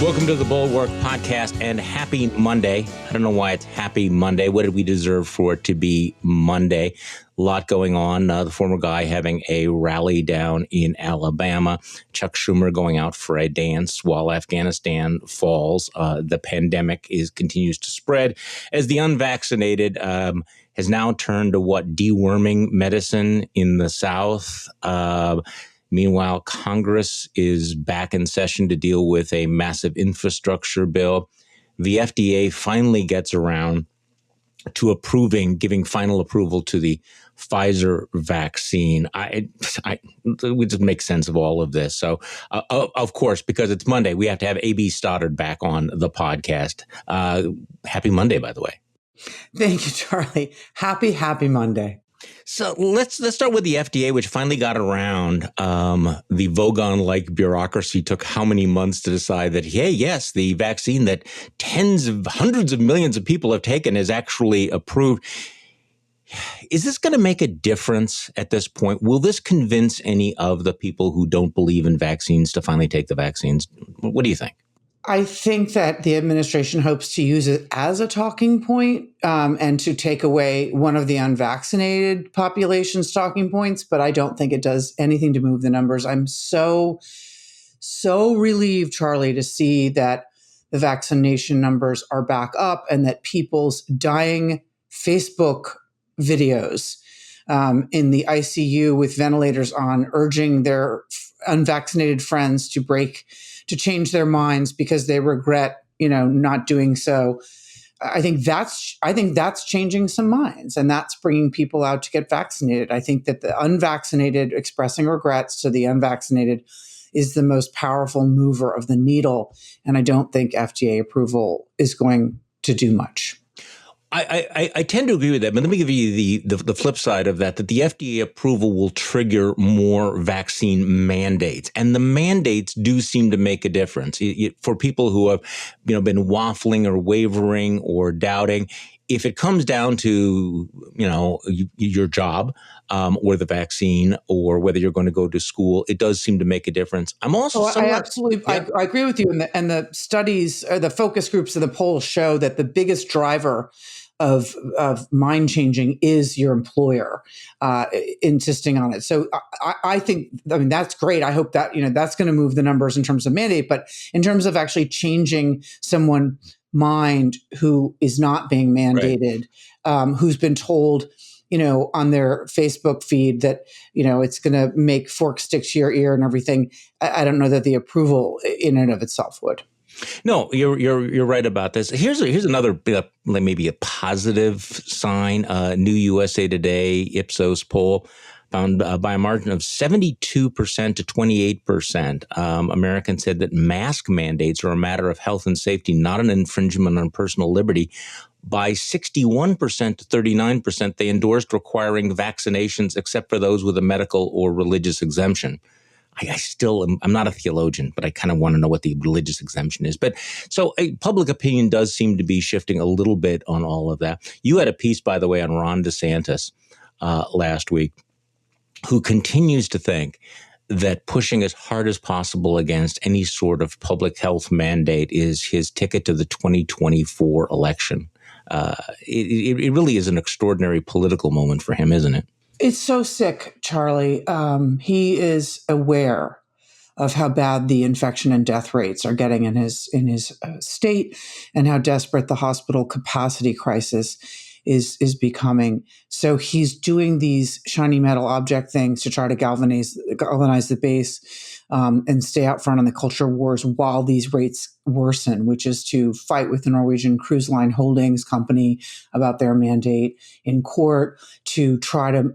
Welcome to the Bulwark podcast and happy Monday. I don't know why it's happy Monday. What did we deserve for it to be Monday? A lot going on. The former guy having a rally down in Alabama. Chuck Schumer going out for a dance while Afghanistan falls. The pandemic continues to spread as the unvaccinated has now turned to deworming medicine in the South. Meanwhile, Congress is back in session to deal with a massive infrastructure bill. The FDA finally gets around to giving final approval to the Pfizer vaccine. We just make sense of all of this. So, of course, because it's Monday, we have to have A.B. Stoddard back on the podcast. Happy Monday, by the way. Thank you, Charlie. Happy Monday. So let's start with the FDA, which finally got around. The Vogon-like bureaucracy took how many months to decide that, hey, yes, the vaccine that hundreds of millions of people have taken is actually approved. Is this going to make a difference at this point? Will this convince any of the people who don't believe in vaccines to finally take the vaccines? What do you think? I think that the administration hopes to use it as a talking point and to take away one of the unvaccinated population's talking points, but I don't think it does anything to move the numbers. I'm so relieved, Charlie, to see that the vaccination numbers are back up and that people's dying Facebook videos in the ICU with ventilators on, urging their unvaccinated friends to change their minds because they regret, not doing so. I think that's changing some minds, and that's bringing people out to get vaccinated. I think that the unvaccinated expressing regrets to the unvaccinated is the most powerful mover of the needle, and I don't think FDA approval is going to do much. I tend to agree with that, but let me give you the flip side of that the FDA approval will trigger more vaccine mandates. And the mandates do seem to make a difference. For people who have been waffling or wavering or doubting, if it comes down to, your job or the vaccine or whether you're going to go to school, it does seem to make a difference. I'm also I agree with you. And the studies, or the focus groups of the polls show that the biggest driver of mind changing is your employer insisting on it. So I think, that's great. I hope that, that's going to move the numbers in terms of mandate, but in terms of actually changing someone's mind who is not being mandated, right. Who's been told, on their Facebook feed that, it's going to make forks stick to your ear and everything. I don't know that the approval in and of itself would. No, you're right about this. Here's another maybe a positive sign. New USA Today Ipsos poll found by a margin of 72% to 28%. Americans said that mask mandates are a matter of health and safety, not an infringement on personal liberty. By 61% to 39%, they endorsed requiring vaccinations except for those with a medical or religious exemption. I'm not a theologian, but I kind of want to know what the religious exemption is. But so public opinion does seem to be shifting a little bit on all of that. You had a piece, by the way, on Ron DeSantis last week, who continues to think that pushing as hard as possible against any sort of public health mandate is his ticket to the 2024 election. It really is an extraordinary political moment for him, isn't it? It's so sick, Charlie. He is aware of how bad the infection and death rates are getting in his state, and how desperate the hospital capacity crisis is becoming. So he's doing these shiny metal object things to try to galvanize the base and stay out front on the culture wars while these rates worsen, which is to fight with the Norwegian Cruise Line Holdings company about their mandate in court, to try to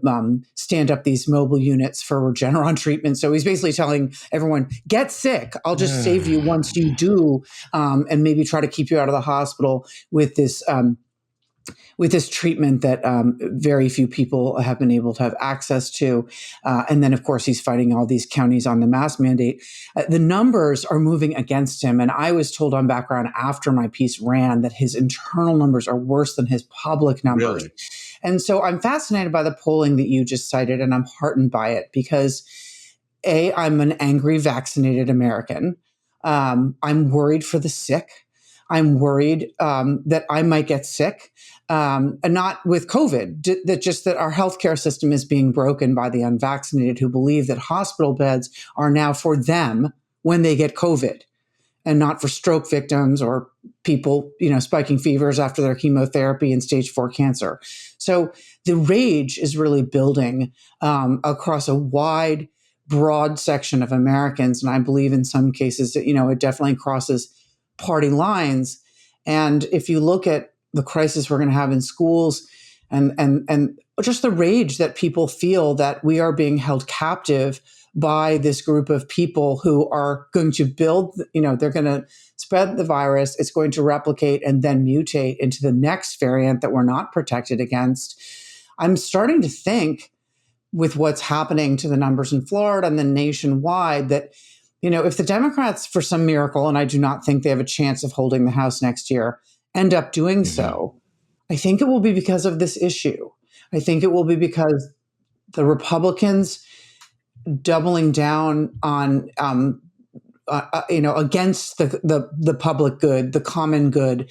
stand up these mobile units for Regeneron treatment. So he's basically telling everyone, get sick. I'll just save you once you do, and maybe try to keep you out of the hospital with this treatment that very few people have been able to have access to. And then, of course, he's fighting all these counties on the mask mandate. The numbers are moving against him. And I was told on background after my piece ran that his internal numbers are worse than his public numbers. Really? And so I'm fascinated by the polling that you just cited, and I'm heartened by it because, A, I'm an angry vaccinated American. I'm worried for the sick. I'm worried that I might get sick, and not with COVID, that our healthcare system is being broken by the unvaccinated who believe that hospital beds are now for them when they get COVID and not for stroke victims or people, spiking fevers after their chemotherapy and stage 4 cancer. So the rage is really building across a wide, broad section of Americans. And I believe in some cases that, it definitely crosses party lines. And if you look at the crisis we're going to have in schools and just the rage that people feel that we are being held captive by this group of people who are going to build, they're going to spread the virus. It's going to replicate and then mutate into the next variant that we're not protected against. I'm starting to think with what's happening to the numbers in Florida and then nationwide that, if the Democrats, for some miracle, and I do not think they have a chance of holding the House next year, end up doing so, I think it will be because of this issue. I think it will be because the Republicans doubling down on, against the public good, the common good,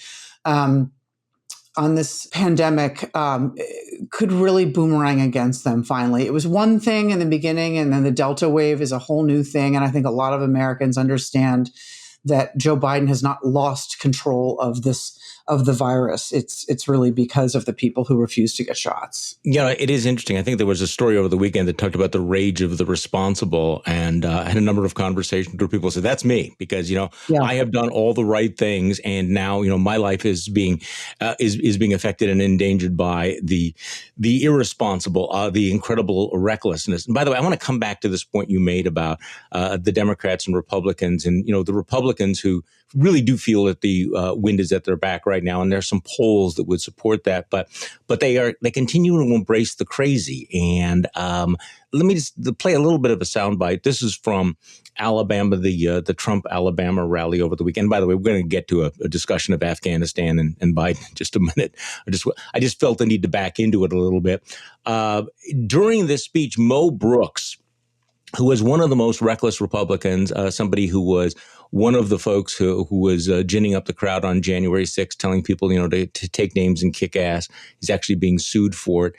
on this pandemic could really boomerang against them finally. It was one thing in the beginning, and then the Delta wave is a whole new thing. And I think a lot of Americans understand that Joe Biden has not lost control of the virus. It's really because of the people who refuse to get shots. Yeah, it is interesting. I think there was a story over the weekend that talked about the rage of the responsible, and I had a number of conversations where people said, "That's me," because I have done all the right things, and now my life is being affected and endangered by the irresponsible, the incredible recklessness. And by the way, I want to come back to this point you made about the Democrats and Republicans, and the Republicans who really do feel that the wind is at their back right now, and there's some polls that would support that, but they continue to embrace the crazy. And let me just play a little bit of a soundbite. This is from Alabama, the Trump Alabama rally over the weekend. By the way, we're going to get to a discussion of Afghanistan and Biden in just a minute. I just felt the need to back into it a little bit. During this speech, Mo Brooks, who was one of the most reckless Republicans, somebody who was one of the folks who was ginning up the crowd on January 6th, telling people, to take names and kick ass. He's actually being sued for it.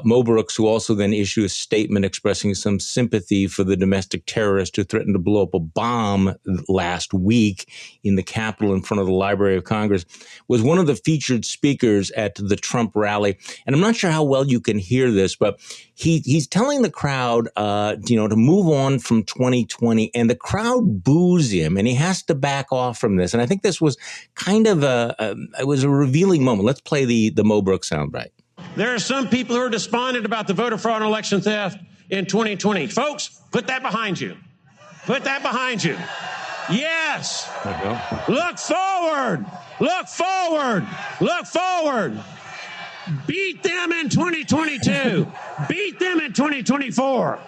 Mo Brooks, who also then issued a statement expressing some sympathy for the domestic terrorist who threatened to blow up a bomb last week in the Capitol in front of the Library of Congress, was one of the featured speakers at the Trump rally. And I'm not sure how well you can hear this, but he's telling the crowd, to move on from 2020, and the crowd boos him, and he has to back off from this. And I think this was kind of it was a revealing moment. Let's play the Mo Brooks soundbite. There are some people who are despondent about the voter fraud and election theft in 2020. Folks, put that behind you. Put that behind you. Yes. Look forward. Look forward. Look forward. Beat them in 2022. Beat them in 2024.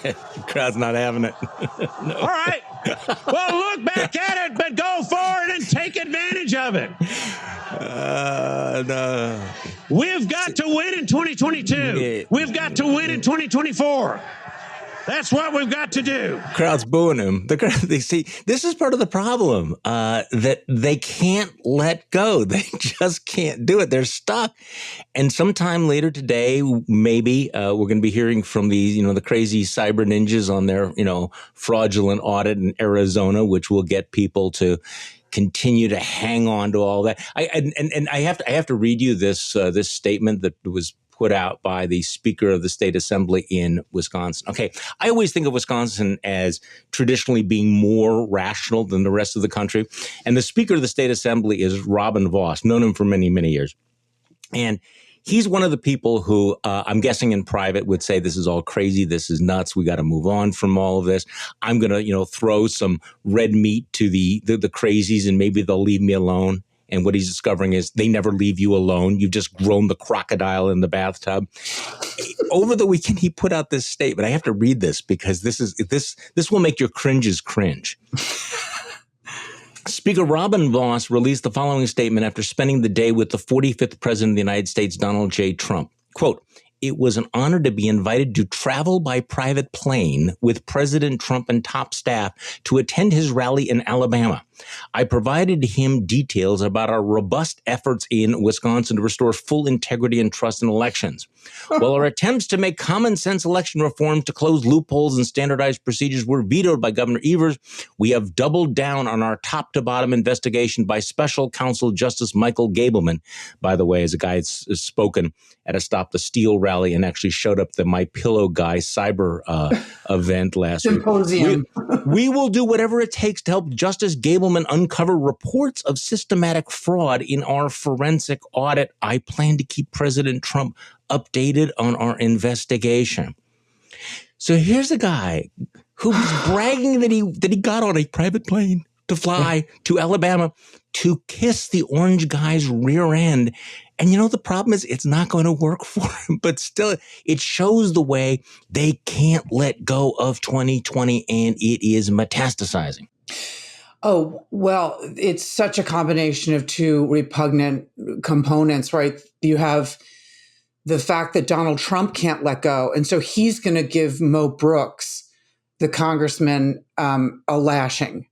The crowd's not having it. No. All right. Well, look back at it, but go forward and take advantage of it. No. We've got to win in 2022. We've got to win in 2024. That's what we've got to do. Crowd's booing him. See, this is part of the problem, that they can't let go. They just can't do it. They're stuck. And sometime later today, maybe we're going to be hearing from these, the crazy cyber ninjas on their, fraudulent audit in Arizona, which will get people to continue to hang on to all that. I have to read you this statement that was put out by the Speaker of the State Assembly in Wisconsin. Okay, I always think of Wisconsin as traditionally being more rational than the rest of the country. And the Speaker of the State Assembly is Robin Vos, known him for many, many years. And he's one of the people who I'm guessing in private would say, this is all crazy. This is nuts. We got to move on from all of this. I'm going to, throw some red meat to the crazies, and maybe they'll leave me alone. And what he's discovering is they never leave you alone. You've just grown the crocodile in the bathtub. Over the weekend, he put out this statement. I have to read this because this will make your cringes cringe. Speaker Robin Vos released the following statement after spending the day with the 45th President of the United States, Donald J. Trump. Quote, it was an honor to be invited to travel by private plane with President Trump and top staff to attend his rally in Alabama. I provided him details about our robust efforts in Wisconsin to restore full integrity and trust in elections. While our attempts to make common sense election reforms to close loopholes and standardized procedures were vetoed by Governor Evers, we have doubled down on our top to bottom investigation by Special Counsel Justice Michael Gableman. By the way, as a guy has spoken at a Stop the Steal rally and actually showed up at the My Pillow Guy cyber event last Symposium. week. We will do whatever it takes to help Justice Gableman uncover reports of systematic fraud in our forensic audit. I plan to keep President Trump updated on our investigation. So here's a guy who's bragging that he got on a private plane to fly to Alabama to kiss the orange guy's rear end. And you know, the problem is it's not going to work for him, but still it shows the way they can't let go of 2020 and it is metastasizing. Oh, well, it's such a combination of two repugnant components, right? You have the fact that Donald Trump can't let go. And so he's going to give Mo Brooks, the congressman, a lashing,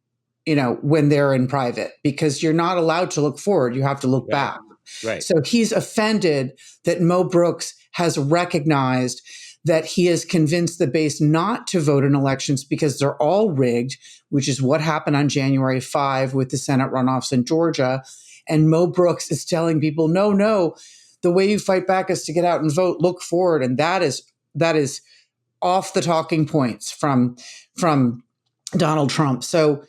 you know, when they're in private, because you're not allowed to look forward. You have to look back. Right. So he's offended that Mo Brooks has recognized that he has convinced the base not to vote in elections because they're all rigged, which is what happened on January 5 with the Senate runoffs in Georgia. And Mo Brooks is telling people, no, the way you fight back is to get out and vote, look forward. And that is off the talking points from Donald Trump. So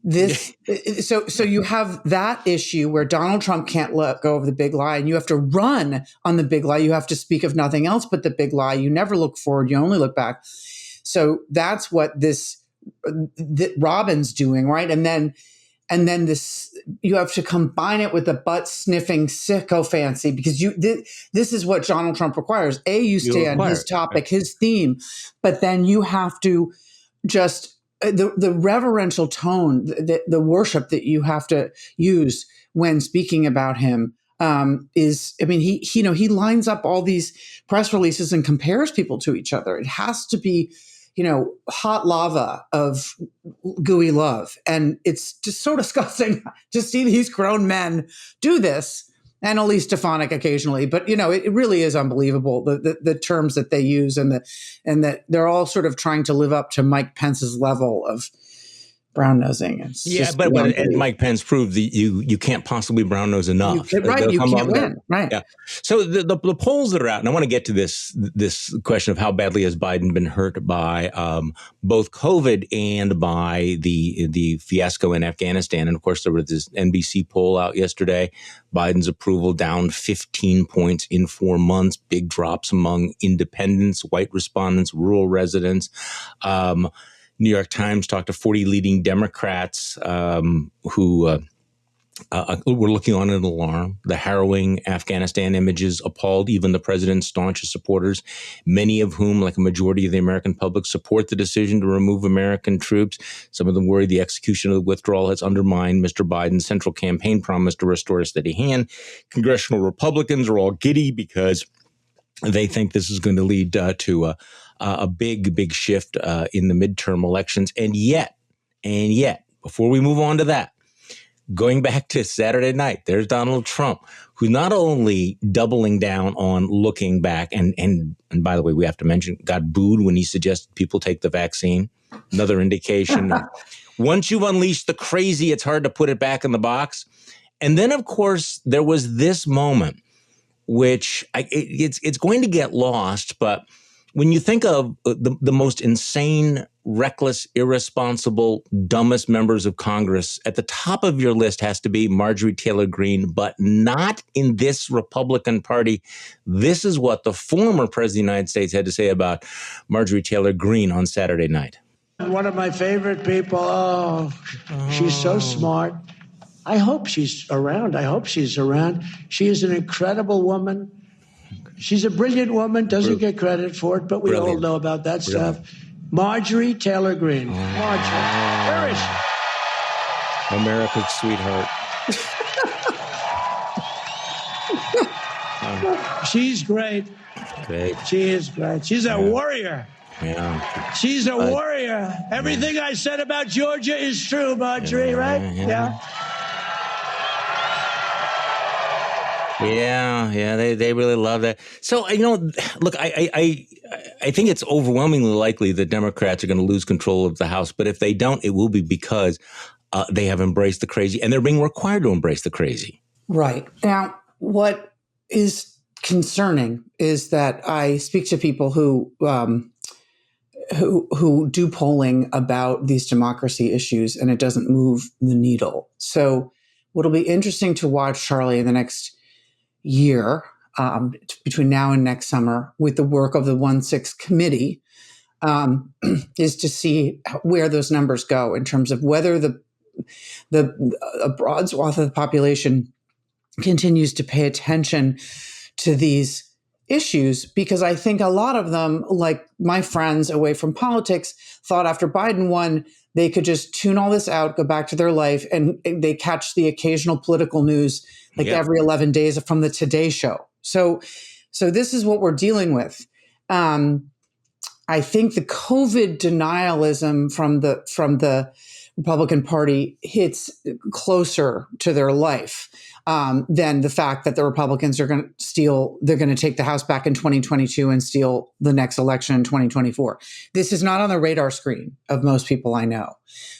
so you have that issue where Donald Trump can't let go of the big lie, and you have to run on the big lie. You have to speak of nothing else but the big lie. You never look forward. You only look back. So that's what that Robin's doing, right? And then this, you have to combine it with the butt sniffing sycophancy, because this is what Donald Trump requires. You stay on his topic, his theme, but then you have to just the reverential tone, the worship that you have to use when speaking about him is, I mean, he lines up all these press releases and compares people to each other. It has to be, hot lava of gooey love. And it's just so disgusting to see these grown men do this. And Elise Stefanik occasionally, but it really is unbelievable the terms that they use, and that they're all sort of trying to live up to Mike Pence's level of brown nosing. But Mike Pence proved that you can't possibly brown nose enough. You can't win. Right. Yeah. So the polls that are out, and I want to get to this question of how badly has Biden been hurt by both COVID and by the fiasco in Afghanistan. And of course, there was this NBC poll out yesterday. Biden's approval down 15 points in 4 months, big drops among independents, white respondents, rural residents. New York Times talked to 40 leading Democrats who were looking on an alarm. The harrowing Afghanistan images appalled even the president's staunchest supporters, many of whom, like a majority of the American public, support the decision to remove American troops. Some of them worry the execution of the withdrawal has undermined Mr. Biden's central campaign promise to restore a steady hand. Congressional Republicans are all giddy because they think this is going to lead to a big shift in the midterm elections. And yet, before we move on to that, going back to Saturday night, there's Donald Trump, who's not only doubling down on looking back, and by the way, we have to mention, got booed when he suggested people take the vaccine. Another indication. Once you've unleashed the crazy, it's hard to put it back in the box. And then, of course, there was this moment, which it's going to get lost, but when you think of the most insane, reckless, irresponsible, dumbest members of Congress, at the top of your list has to be Marjorie Taylor Greene, but not in this Republican Party. This is what the former president of the United States had to say about Marjorie Taylor Greene on Saturday night. One of my favorite people. She's so smart. I hope she's around. She is an incredible woman. She's a brilliant woman, doesn't get credit for it, but we all know about that stuff. Marjorie Taylor Greene. Marjorie. Where is she? America's sweetheart. She's great. Great. She is great. She's a warrior. Yeah. She's a warrior. Everything I said about Georgia is true, Marjorie, right? Yeah. Yeah, they really love that. So, look, I think it's overwhelmingly likely that Democrats are going to lose control of the House. But if they don't, it will be because they have embraced the crazy, and they're being required to embrace the crazy. Right. Now, what is concerning is that I speak to people who do polling about these democracy issues, and it doesn't move the needle. So what'll be interesting to watch, Charlie, in the next year, between now and next summer, with the work of the 1-6 committee, is to see where those numbers go in terms of whether a broad swath of the population continues to pay attention to these issues, because I think a lot of them, like my friends away from politics, thought after Biden won, they could just tune all this out, go back to their life, and they catch the occasional political news every 11 days from the Today Show. So this is what we're dealing with. I think the COVID denialism from the Republican Party hits closer to their life than the fact that the Republicans are going to take the House back in 2022 and steal the next election in 2024. This is not on the radar screen of most people I know,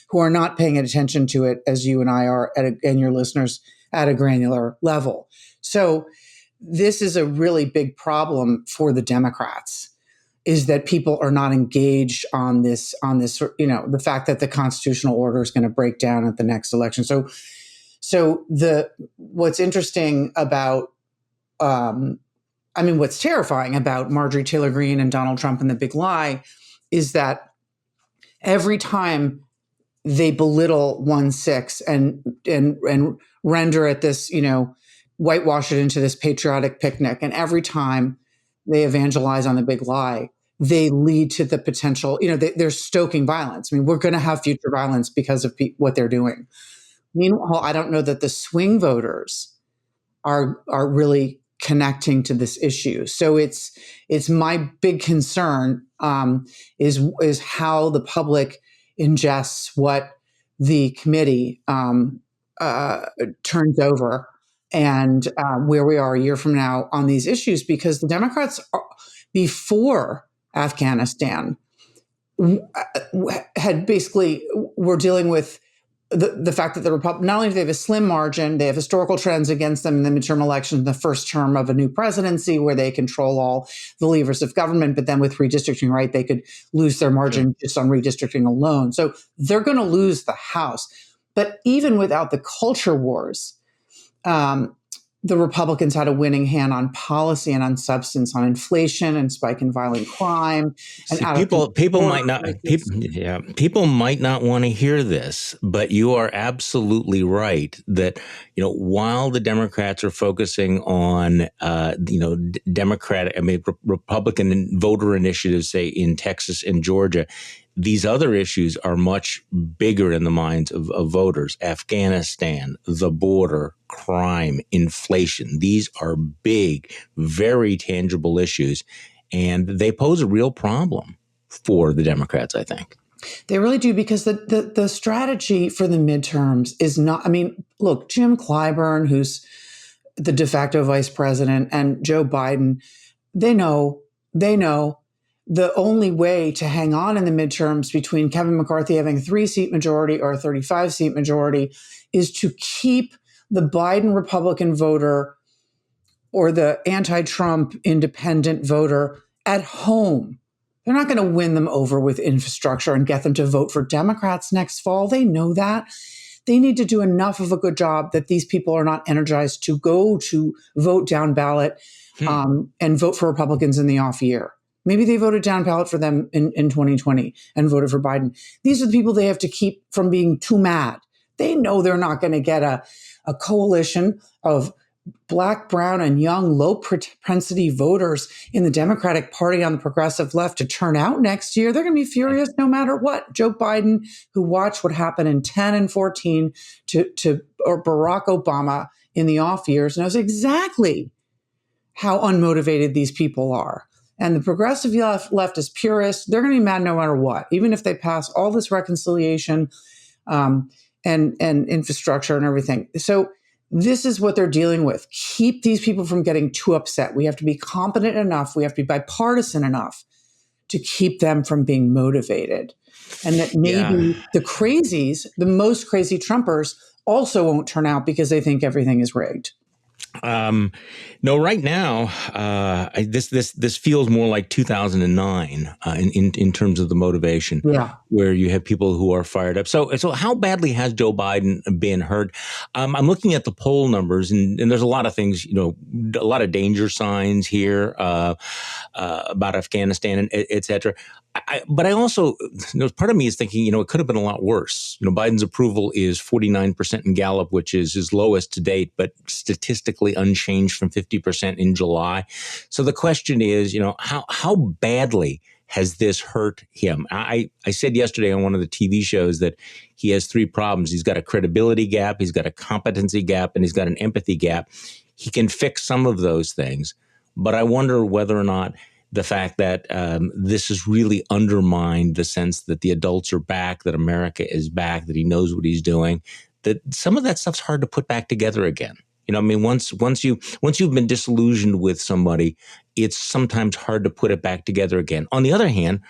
who are not paying attention to it as you and I are, and your listeners, at a granular level. So this is a really big problem for the Democrats, is that people are not engaged on this, the fact that the constitutional order is going to break down at the next election. So what's interesting about, what's terrifying about Marjorie Taylor Greene and Donald Trump and the big lie is that every time they belittle 1-6 and render it this, whitewash it into this patriotic picnic, and every time they evangelize on the big lie, they lead to the potential, they're stoking violence. We're going to have future violence because of what they're doing. Meanwhile, I don't know that the swing voters are really connecting to this issue. So it's my big concern is how the public ingests what the committee turns over, and where we are a year from now on these issues, because the Democrats before Afghanistan were dealing with the fact that the Republicans, not only do they have a slim margin, they have historical trends against them in the midterm elections, in the first term of a new presidency where they control all the levers of government, but then with redistricting, right, they could lose their margin just on redistricting alone. So they're going to lose the House. But even without the culture wars, the Republicans had a winning hand on policy and on substance, on inflation and spike in violent crime. And people might not want to hear this, but you are absolutely right that, while the Democrats are focusing on, Republican voter initiatives, say in Texas and Georgia, these other issues are much bigger in the minds of voters. Afghanistan, the border, crime, inflation. These are big, very tangible issues, and they pose a real problem for the Democrats, I think. They really do, because the strategy for the midterms is not, look, Jim Clyburn, who's the de facto vice president, and Joe Biden, they know the only way to hang on in the midterms between Kevin McCarthy having a 3-seat majority or a 35-seat majority is to keep the Biden Republican voter or the anti-Trump independent voter at home. They're not going to win them over with infrastructure and get them to vote for Democrats next fall. They know that. They need to do enough of a good job that these people are not energized to go to vote down ballot and vote for Republicans in the off year. Maybe they voted down ballot for them in 2020 and voted for Biden. These are the people they have to keep from being too mad. They know they're not going to get a coalition of Black, brown, and young, low propensity voters in the Democratic Party on the progressive left to turn out next year. They're going to be furious no matter what. Joe Biden, who watched what happened in 10 and 14 or Barack Obama in the off years, knows exactly how unmotivated these people are. And the progressive left is purist. They're going to be mad no matter what, even if they pass all this reconciliation and infrastructure and everything. So this is what they're dealing with. Keep these people from getting too upset. We have to be competent enough. We have to be bipartisan enough to keep them from being motivated. And that maybe the crazies, the most crazy Trumpers, also won't turn out because they think everything is rigged. No, right now, this feels more like 2009 in terms of the motivation. Yeah, where you have people who are fired up. So how badly has Joe Biden been hurt? I'm looking at the poll numbers, and there's a lot of things, a lot of danger signs here about Afghanistan, and et cetera. But I also, part of me is thinking, it could have been a lot worse. Biden's approval is 49% in Gallup, which is his lowest to date, but statistically unchanged from 50% in July. So the question is, how badly has this hurt him? I said yesterday on one of the TV shows that he has three problems. He's got a credibility gap, he's got a competency gap, and he's got an empathy gap. He can fix some of those things, but I wonder whether or not the fact that this has really undermined the sense that the adults are back, that America is back, that he knows what he's doing, that some of that stuff's hard to put back together again. Once you've been disillusioned with somebody, it's sometimes hard to put it back together again. On the other hand,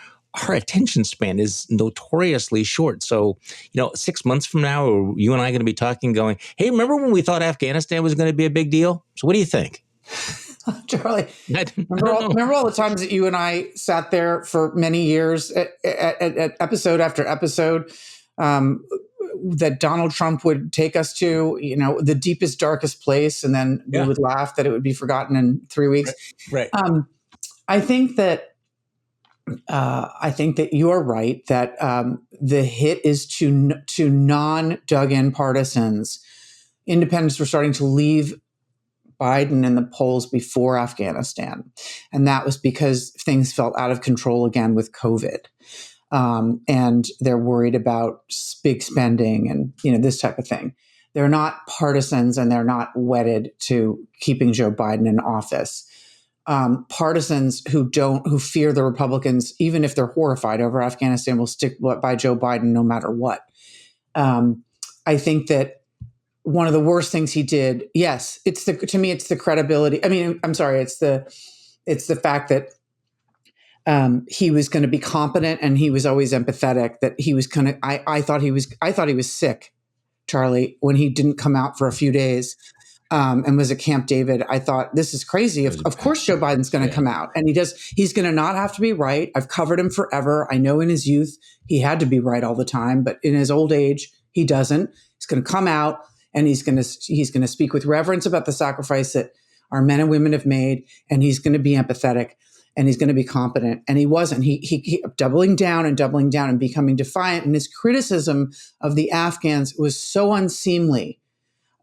our attention span is notoriously short. So, 6 months from now, you and I are going to be talking, going, "Hey, remember when we thought Afghanistan was going to be a big deal? So, what do you think?" Charlie, remember all the times that you and I sat there for many years at episode after episode that Donald Trump would take us to, the deepest, darkest place, and then we would laugh that it would be forgotten in 3 weeks. Right. I think that you are right that the hit is to non-dug-in partisans. Independents were starting to leave Biden in the polls before Afghanistan. And that was because things felt out of control again with COVID. And they're worried about big spending and, this type of thing. They're not partisans and they're not wedded to keeping Joe Biden in office. Partisans who fear the Republicans, even if they're horrified over Afghanistan, will stick by Joe Biden no matter what. I think that one of the worst things he did, yes, to me, it's the credibility. I mean, I'm sorry, it's the fact that he was going to be competent and he was always empathetic. That he was I thought he was sick, Charlie, when he didn't come out for a few days and was at Camp David. I thought, this is crazy. Of course, Joe Biden's going to come out, and he's going to not have to be right. I've covered him forever. I know in his youth he had to be right all the time, but in his old age he doesn't. He's going to come out. And he's going to speak with reverence about the sacrifice that our men and women have made, and he's going to be empathetic, and he's going to be competent. And he wasn't. He kept doubling down and becoming defiant. And his criticism of the Afghans was so unseemly,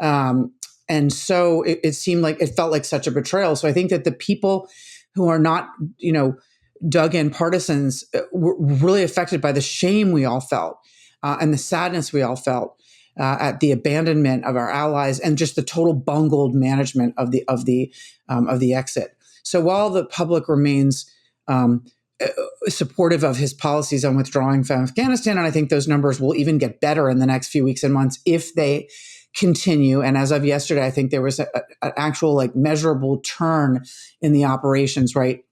and so it seemed like it felt like such a betrayal. So I think that the people who are not, dug-in partisans were really affected by the shame we all felt and the sadness we all felt. At the abandonment of our allies and just the total bungled management of the exit. So while the public remains supportive of his policies on withdrawing from Afghanistan, and I think those numbers will even get better in the next few weeks and months if they continue. And as of yesterday, I think there was an actual measurable turn in the operations. Right,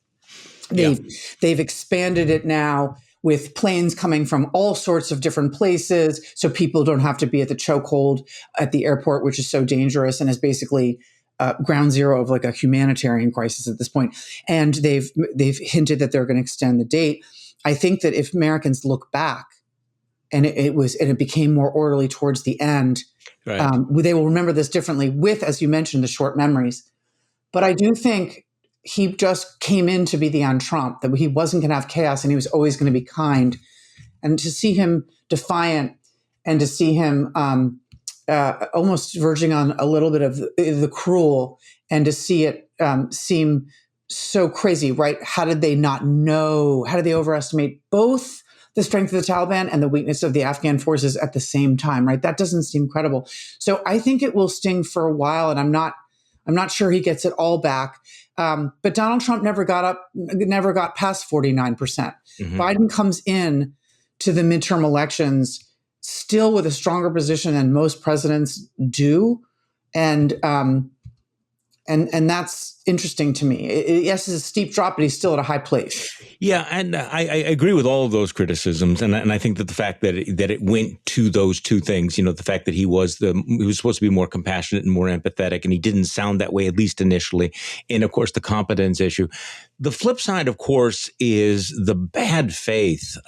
they've expanded it now, with planes coming from all sorts of different places, so people don't have to be at the chokehold at the airport, which is so dangerous and is basically ground zero of a humanitarian crisis at this point. And they've hinted that they're going to extend the date. I think that if Americans look back, and it became more orderly towards the end, right. They will remember this differently. With, as you mentioned, the short memories. But I do think he just came in to be the un-Trump, that he wasn't going to have chaos and he was always going to be kind. And to see him defiant and to see him almost verging on a little bit of the cruel, and to see it seem so crazy, right? How did they not know? How did they overestimate both the strength of the Taliban and the weakness of the Afghan forces at the same time, right? That doesn't seem credible. So I think it will sting for a while, and I'm not I'm not sure he gets it all back. But Donald Trump never got past 49%. Biden comes in to the midterm elections still with a stronger position than most presidents do. And that's interesting to me. Yes, it's a steep drop, but he's still at a high place. Yeah, and I agree with all of those criticisms, and I think that the fact that it went to those two things, the fact that he was supposed to be more compassionate and more empathetic, and he didn't sound that way, at least initially, and of course the competence issue. The flip side, of course, is the bad faith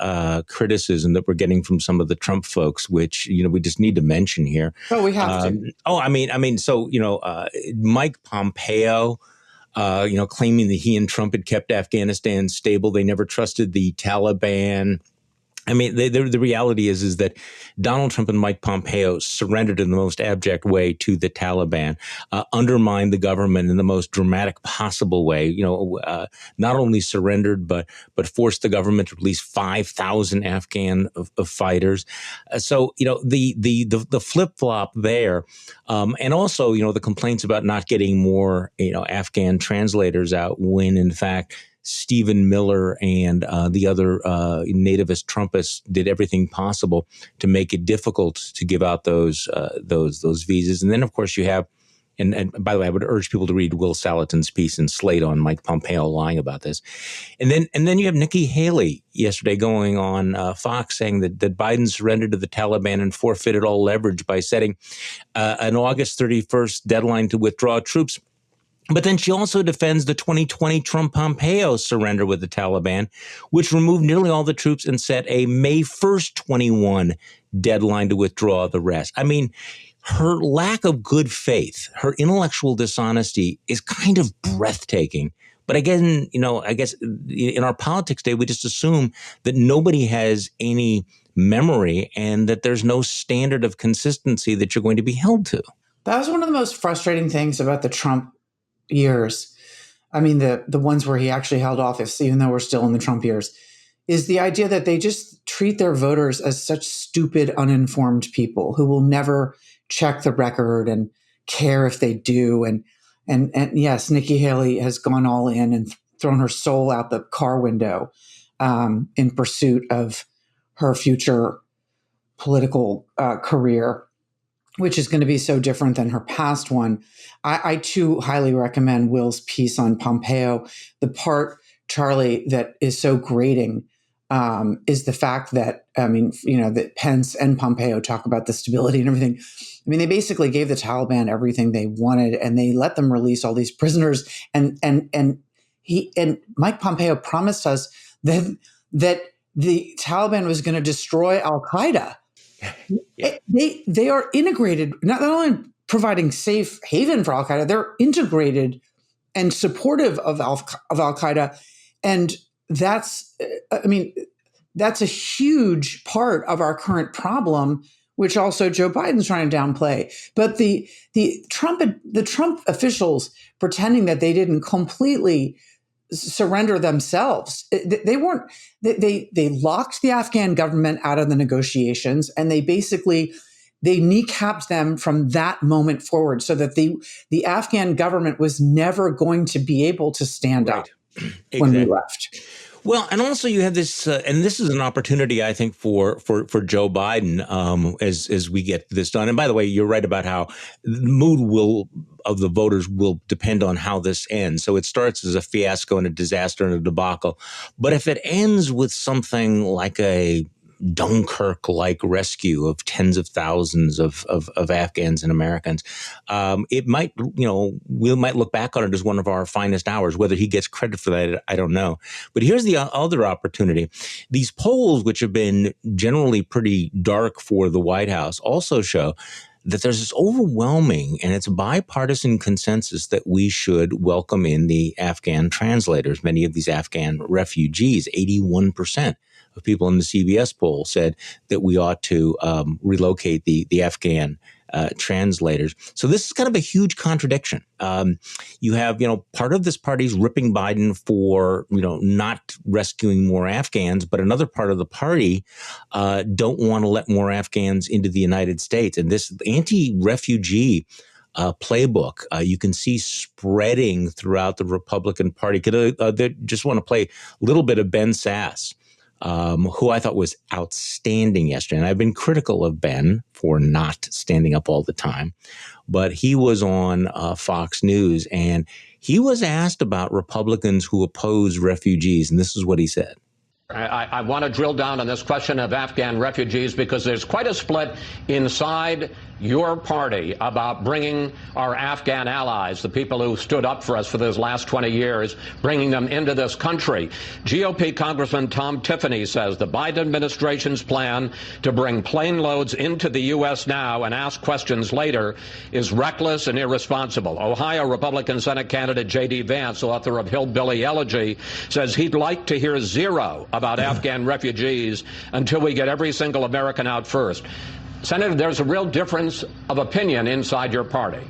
criticism that we're getting from some of the Trump folks, which we just need to mention here. Oh, we have to. So Mike Pompeo. Claiming that he and Trump had kept Afghanistan stable. They never trusted the Taliban. I mean, the reality is that Donald Trump and Mike Pompeo surrendered in the most abject way to the Taliban, undermined the government in the most dramatic possible way. Not only surrendered, but forced the government to release 5,000 Afghan of fighters. So the flip flop there, and also the complaints about not getting more Afghan translators out when in fact Stephen Miller and the other nativist Trumpists did everything possible to make it difficult to give out those visas. And then, of course, you have, and by the way, I would urge people to read Will Salatin's piece in Slate on Mike Pompeo lying about this. And then you have Nikki Haley yesterday going on Fox saying that Biden surrendered to the Taliban and forfeited all leverage by setting an August 31st deadline to withdraw troops. But then she also defends the 2020 Trump-Pompeo surrender with the Taliban, which removed nearly all the troops and set a May 1st, 21 deadline to withdraw the rest. I mean, her lack of good faith, her intellectual dishonesty is kind of breathtaking. But again, I guess in our politics day, we just assume that nobody has any memory and that there's no standard of consistency that you're going to be held to. That was one of the most frustrating things about the Trump years. I mean, the ones where he actually held office, even though we're still in the Trump years, is the idea that they just treat their voters as such stupid, uninformed people who will never check the record and care if they do. And yes, Nikki Haley has gone all in and thrown her soul out the car window in pursuit of her future political career, which is going to be so different than her past one. I too highly recommend Will's piece on Pompeo. The part, Charlie, that is so grating is the fact that, that Pence and Pompeo talk about the stability and everything. I mean, they basically gave the Taliban everything they wanted, and they let them release all these prisoners. And Mike Pompeo promised us that the Taliban was going to destroy Al-Qaeda. Yeah. They are integrated, not only providing safe haven for Al-Qaeda, they're integrated and supportive of Al-Qaeda. And that's a huge part of our current problem, which also Joe Biden's trying to downplay. But the Trump officials pretending that they didn't completely surrender themselves. They locked the Afghan government out of the negotiations, and they kneecapped them from that moment forward, so that the Afghan government was never going to be able to stand up when we left. Well, and also you have this, and this is an opportunity, I think, for Joe Biden as we get this done. And by the way, you're right about how the mood of the voters will depend on how this ends. So it starts as a fiasco and a disaster and a debacle. But if it ends with something like a Dunkirk-like rescue of tens of thousands of Afghans and Americans, it might, we might look back on it as one of our finest hours. Whether he gets credit for that, I don't know. But here's the other opportunity. These polls, which have been generally pretty dark for the White House, also show that there's this overwhelming and it's bipartisan consensus that we should welcome in the Afghan translators. Many of these Afghan refugees, 81% of people in the CBS poll said that we ought to relocate the Afghan translators. So this is kind of a huge contradiction. You have, part of this party's ripping Biden for, not rescuing more Afghans, but another part of the party don't want to let more Afghans into the United States. And this anti-refugee playbook you can see spreading throughout the Republican Party. They just want to play a little bit of Ben Sasse, who I thought was outstanding yesterday. And I've been critical of Ben for not standing up all the time, but he was on Fox News and he was asked about Republicans who oppose refugees. And this is what he said. I want to drill down on this question of Afghan refugees because there's quite a split inside your party about bringing our Afghan allies, the people who stood up for us for those last 20 years, bringing them into this country. GOP Congressman Tom Tiffany says the Biden administration's plan to bring plane loads into the U.S. now and ask questions later is reckless and irresponsible. Ohio Republican Senate candidate J.D. Vance, author of Hillbilly Elegy, says he'd like to hear zero about Afghan refugees until we get every single American out first. Senator, there's a real difference of opinion inside your party.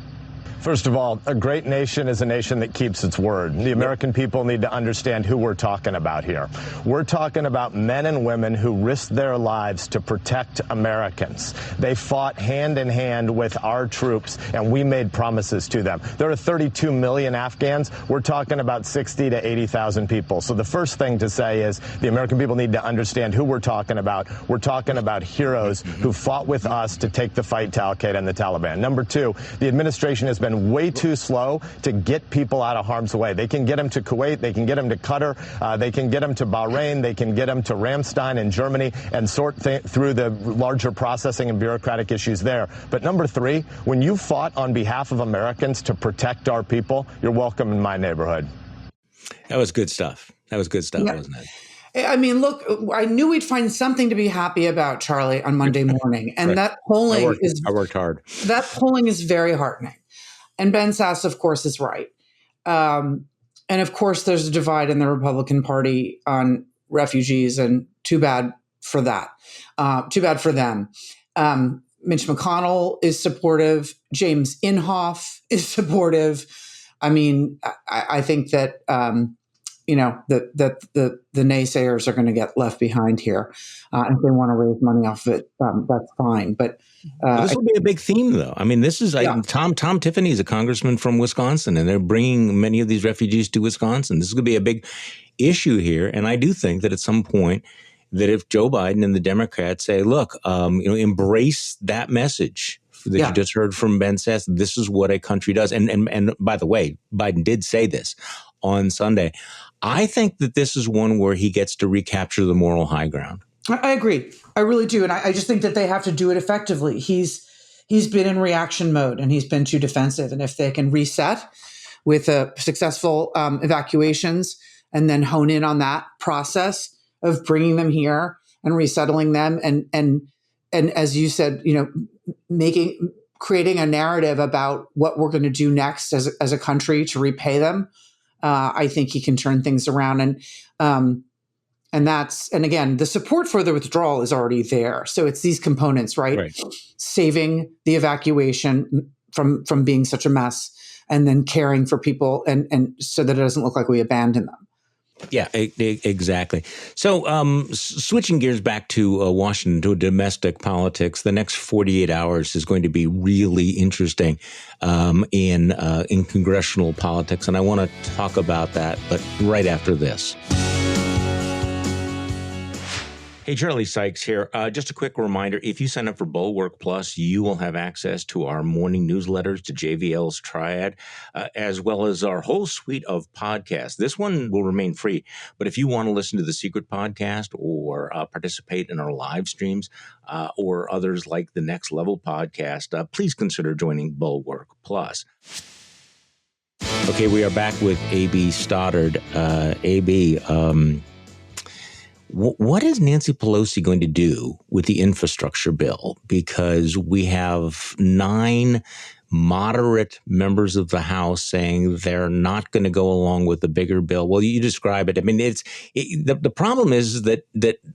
First of all, a great nation is a nation that keeps its word. The American people need to understand who we're talking about here. We're talking about men and women who risked their lives to protect Americans. They fought hand in hand with our troops, and we made promises to them. There are 32 million Afghans. We're talking about 60 to 80,000 people. So the first thing to say is the American people need to understand who we're talking about. We're talking about heroes who fought with us to take the fight to al-Qaeda and the Taliban. Number two, the administration has been way too slow to get people out of harm's way. They can get them to Kuwait, they can get them to Qatar, they can get them to Bahrain, they can get them to Ramstein in Germany and sort through the larger processing and bureaucratic issues there. But number three, when you fought on behalf of Americans to protect our people, you're welcome in my neighborhood. That was good stuff. Wasn't it? I mean, look, I knew we'd find something to be happy about, Charlie, on Monday morning. And that polling I worked hard. That polling is very heartening. And Ben Sasse, of course, is right. And of course, there's a divide in the Republican Party on refugees, and too bad for that. Too bad for them. Mitch McConnell is supportive. James Inhofe is supportive. I mean, I think that the naysayers are going to get left behind here. If they want to raise money off of it, that's fine. But this will be a big theme, though. I mean, this is Tom Tiffany is a congressman from Wisconsin, and they're bringing many of these refugees to Wisconsin. This is going to be a big issue here. And I do think that at some point, that if Joe Biden and the Democrats say, look, embrace that message that you just heard from Ben Sasse, this is what a country does. And by the way, Biden did say this on Sunday. I think that this is one where he gets to recapture the moral high ground. I agree. I really do. And I just think that they have to do it effectively. He's been in reaction mode and he's been too defensive. And if they can reset with successful evacuations and then hone in on that process of bringing them here and resettling them and as you said, creating a narrative about what we're going to do next as a country to repay them, I think he can turn things around. And again, the support for the withdrawal is already there. So it's these components, right? Saving the evacuation from being such a mess and then caring for people and so that it doesn't look like we abandon them. Yeah, exactly. So switching gears back to Washington, to domestic politics, the next 48 hours is going to be really interesting in congressional politics. And I want to talk about that, but right after this. Hey, Charlie Sykes here. Just a quick reminder, if you sign up for Bulwark Plus, you will have access to our morning newsletters, to JVL's Triad, as well as our whole suite of podcasts. This one will remain free, but if you want to listen to the Secret Podcast or participate in our live streams or others like the Next Level Podcast, please consider joining Bulwark Plus. Okay, we are back with A.B. Stoddard. A.B., what is Nancy Pelosi going to do with the infrastructure bill? Because we have 9 moderate members of the House saying they're not going to go along with the bigger bill. Well, you describe it. I mean, the problem is that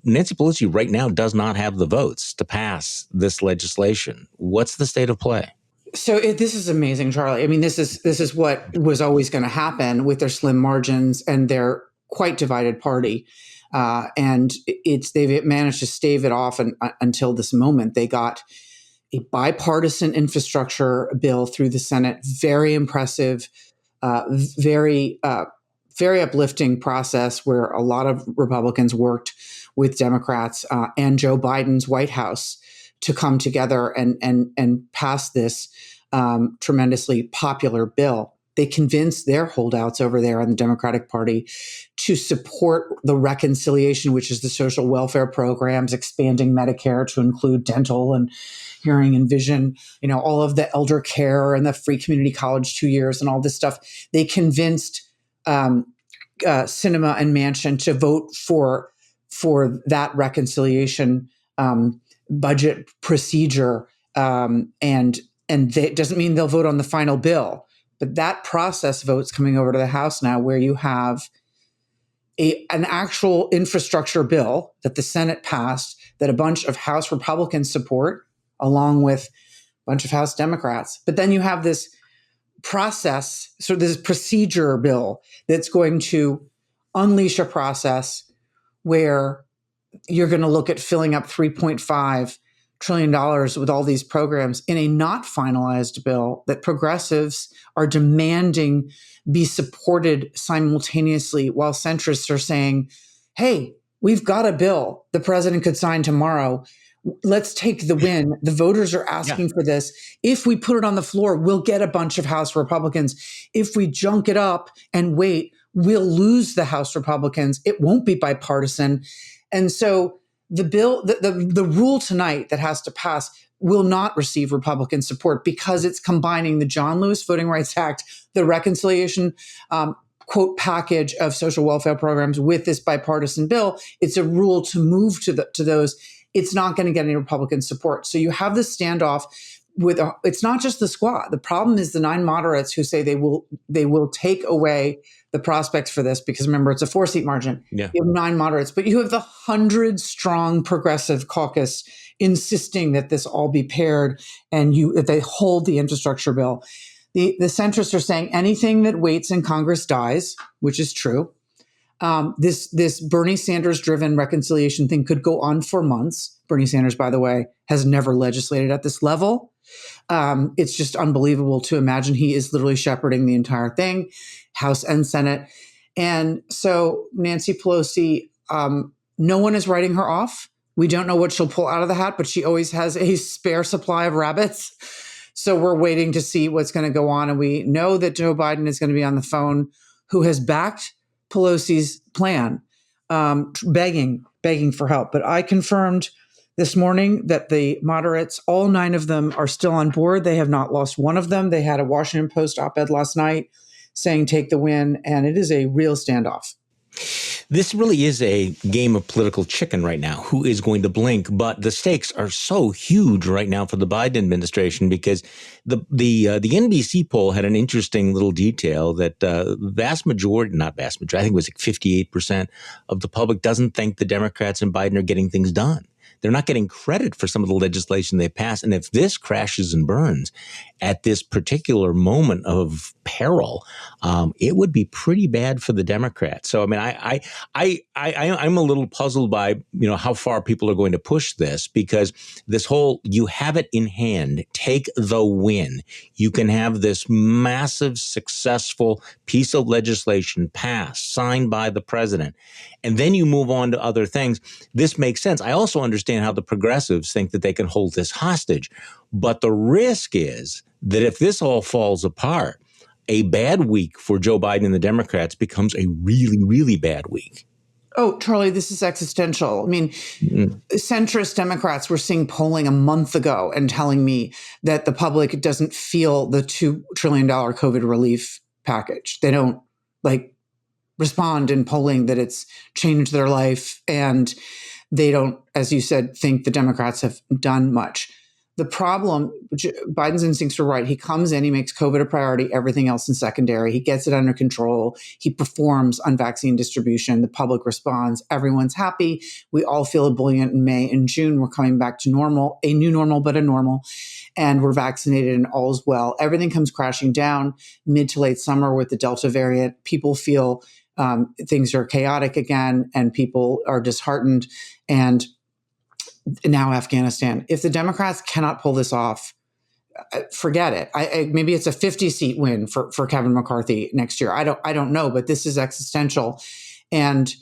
Nancy Pelosi right now does not have the votes to pass this legislation. What's the state of play? So this is amazing, Charlie. I mean, this is what was always going to happen with their slim margins and their quite divided party. And they've managed to stave it off until this moment. They got a bipartisan infrastructure bill through the Senate. Very impressive, very uplifting process where a lot of Republicans worked with Democrats and Joe Biden's White House to come together and pass this tremendously popular bill. They convinced their holdouts over there in the Democratic Party to support the reconciliation, which is the social welfare programs, expanding Medicare to include dental and hearing and vision, all of the elder care and the free community college 2 years and all this stuff. They convinced Sinema and Manchin to vote for that reconciliation budget procedure, and it doesn't mean they'll vote on the final bill. But that process vote's coming over to the House now, where you have an actual infrastructure bill that the Senate passed that a bunch of House Republicans support, along with a bunch of House Democrats. But then you have this process, so this procedure bill that's going to unleash a process where you're going to look at filling up $3.5 trillion with all these programs in a not finalized bill that progressives are demanding be supported simultaneously, while centrists are saying, hey, we've got a bill the president could sign tomorrow. Let's take the win. The voters are asking for this. If we put it on the floor, we'll get a bunch of House Republicans. If we junk it up and wait, we'll lose the House Republicans. It won't be bipartisan. And so the bill, the rule tonight that has to pass will not receive Republican support because it's combining the John Lewis Voting Rights Act, the reconciliation quote package of social welfare programs with this bipartisan bill. It's a rule to move to those. It's not going to get any Republican support. So you have this standoff with it's not just the squad. The problem is the 9 moderates who say they will take away the prospects for this, because remember, it's a 4-seat margin. Yeah. You have 9 moderates, but you have the 100-strong progressive caucus insisting that this all be paired and that they hold the infrastructure bill. The centrists are saying anything that waits in Congress dies, which is true. This Bernie Sanders-driven reconciliation thing could go on for months. Bernie Sanders, by the way, has never legislated at this level. It's just unbelievable to imagine he is literally shepherding the entire thing, House and Senate. And so Nancy Pelosi, no one is writing her off. We don't know what she'll pull out of the hat, but she always has a spare supply of rabbits. So we're waiting to see what's going to go on. And we know that Joe Biden is going to be on the phone, who has backed Pelosi's plan, begging for help. But I confirmed this morning that the moderates, all 9 of them, are still on board. They have not lost one of them. They had a Washington Post op-ed last night saying take the win, and it is a real standoff. This really is a game of political chicken right now. Who is going to blink? But the stakes are so huge right now for the Biden administration, because the NBC poll had an interesting little detail that not vast majority, I think it was like 58% of the public doesn't think the Democrats and Biden are getting things done. They're not getting credit for some of the legislation they passed. And if this crashes and burns at this particular moment of peril, it would be pretty bad for the Democrats. So, I mean, I'm a little puzzled by, how far people are going to push this, because this whole, you have it in hand, take the win. You can have this massive, successful piece of legislation passed, signed by the president, and then you move on to other things. This makes sense. I also understand how the progressives think that they can hold this hostage. But the risk is that if this all falls apart, a bad week for Joe Biden and the Democrats becomes a really, really bad week. Oh, Charlie, this is existential. I mean, centrist Democrats were seeing polling a month ago and telling me that the public doesn't feel the $2 trillion COVID relief package. They don't respond in polling that it's changed their life. And they don't, as you said, think the Democrats have done much. The problem, Biden's instincts were right. He comes in, he makes COVID a priority, everything else in secondary. He gets it under control. He performs on vaccine distribution. The public responds. Everyone's happy. We all feel ebullient in May and June. We're coming back to normal, a new normal, but a normal. And we're vaccinated and all's well. Everything comes crashing down mid to late summer with the Delta variant. People feel things are chaotic again, and people are disheartened. And now Afghanistan. If the Democrats cannot pull this off, forget it. Maybe it's a 50-seat win for Kevin McCarthy next year. I don't know, but this is existential, and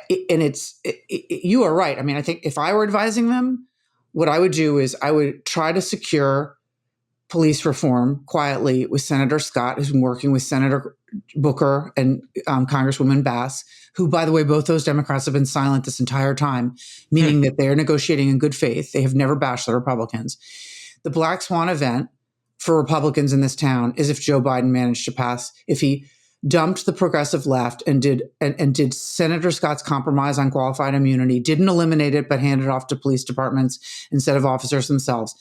you are right. I mean, I think if I were advising them, what I would do is I would try to secure police reform quietly with Senator Scott, who's been working with Senator Booker and Congresswoman Bass, who, by the way, both those Democrats have been silent this entire time, meaning that they're negotiating in good faith. They have never bashed the Republicans. The black swan event for Republicans in this town is if Joe Biden managed to pass, if he dumped the progressive left and did Senator Scott's compromise on qualified immunity, didn't eliminate it, but handed it off to police departments instead of officers themselves.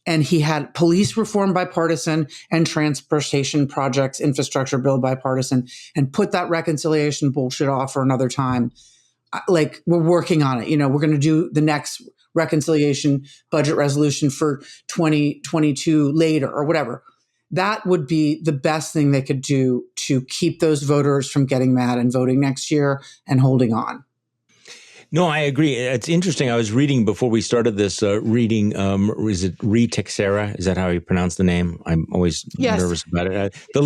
And he had police reform bipartisan and transportation projects, infrastructure bill bipartisan, and put that reconciliation bullshit off for another time. Like, we're working on it. You know, we're going to do the next reconciliation budget resolution for 2022 later or whatever. That would be the best thing they could do to keep those voters from getting mad and voting next year and holding on. No, I agree. It's interesting. I was reading before we started this, is it Ree Teixeira? Is that how you pronounce the name? I'm always nervous about it. The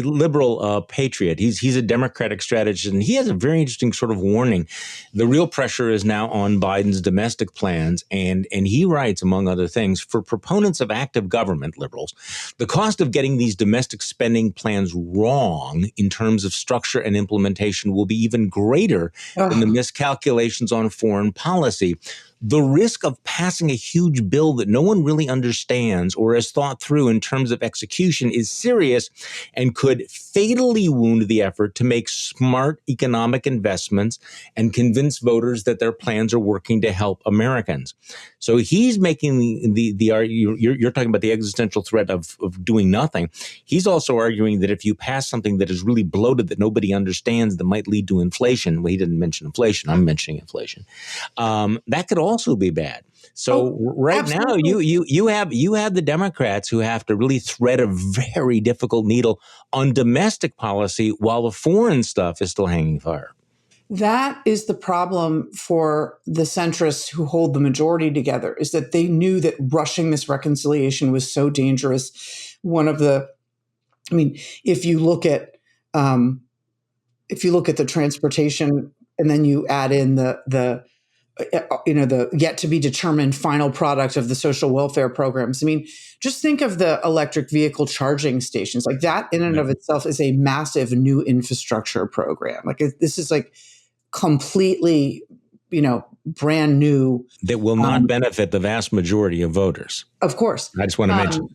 liberal patriot. He's a Democratic strategist, and he has a very interesting sort of warning. The real pressure is now on Biden's domestic plans, and he writes, among other things, for proponents of active government, liberals, the cost of getting these domestic spending plans wrong in terms of structure and implementation will be even greater than the miscalculations on foreign policy. The risk of passing a huge bill that no one really understands or has thought through in terms of execution is serious and could fatally wound the effort to make smart economic investments and convince voters that their plans are working to help Americans. So he's making you're talking about the existential threat of doing nothing. He's also arguing that if you pass something that is really bloated that nobody understands that might lead to inflation, well, he didn't mention inflation. I'm mentioning inflation. That could also be bad. So absolutely. Now you have the Democrats who have to really thread a very difficult needle on domestic policy while the foreign stuff is still hanging fire. That is the problem for the centrists who hold the majority together, is that they knew that rushing this reconciliation was so dangerous. If you look at the transportation and then you add in the yet to be determined final product of the social welfare programs. I mean, just think of the electric vehicle charging stations. Like, that in and of itself is a massive new infrastructure program. Like, this is like completely, brand new. That will not benefit the vast majority of voters. Of course. I just want to mention.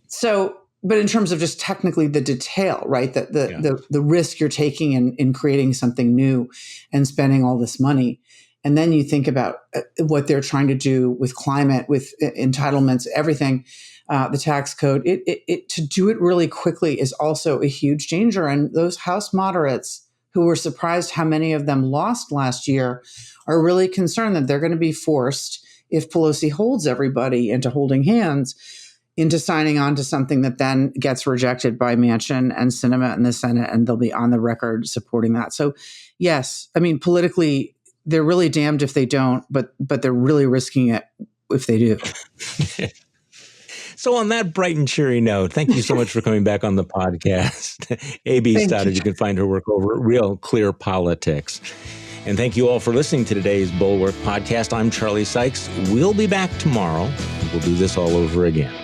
But in terms of just technically the detail, right? The risk you're taking in creating something new and spending all this money. And then you think about what they're trying to do with climate, with entitlements, everything, the tax code. To do it really quickly is also a huge danger. And those House moderates who were surprised how many of them lost last year are really concerned that they're going to be forced, if Pelosi holds everybody into holding hands, into signing on to something that then gets rejected by Manchin and Sinema in the Senate, and they'll be on the record supporting that. So, yes, I mean, politically, they're really damned if they don't, but they're really risking it if they do. So on that bright and cheery note, thank you so much for coming back on the podcast. A.B. Stoddard, you can find her work over at Real Clear Politics. And thank you all for listening to today's Bulwark podcast. I'm Charlie Sykes. We'll be back tomorrow. We'll do this all over again.